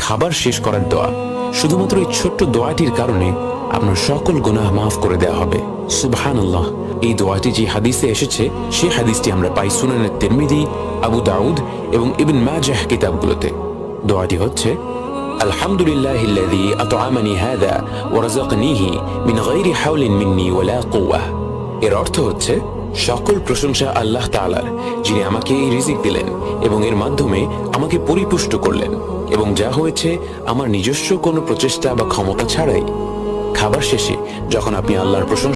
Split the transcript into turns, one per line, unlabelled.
খাবার শেষ করার দোয়া। শুধুমাত্র এই ছোট্ট দোয়াটির কারণে আপনার সকল গুনাহ মাফ করে দেওয়া হবে। সুবহানাল্লাহ। এই দোয়াটি যে হাদিসে এসেছে সেই হাদিসটি আমরা পাই সুনানে তিরমিজি, আবু দাউদ এবং ইবনে মাজাহ কিতাবগুলোতে। দোয়াটি হচ্ছে আলহামদুলিল্লাহিল্লাযী আত'আমানি হাযা ওয়া রাযাকনিহি মিন গায়রি হাওলিন মিন্নি ওয়ালা কুওয়া। এর অর্থ হচ্ছে সকল প্রশংসা আল্লাহ তাআলার, যিনি আমাকে এই রিজিক দিলেন এবং এর মাধ্যমে আমাকে পরিপুষ্ট করলেন, এবং যা হয়েছে আমার নিজস্ব কোনো প্রচেষ্টা বা ক্ষমতা ছাড়াই। খাবার শেষে যখন আপনি আল্লাহর প্রশংসা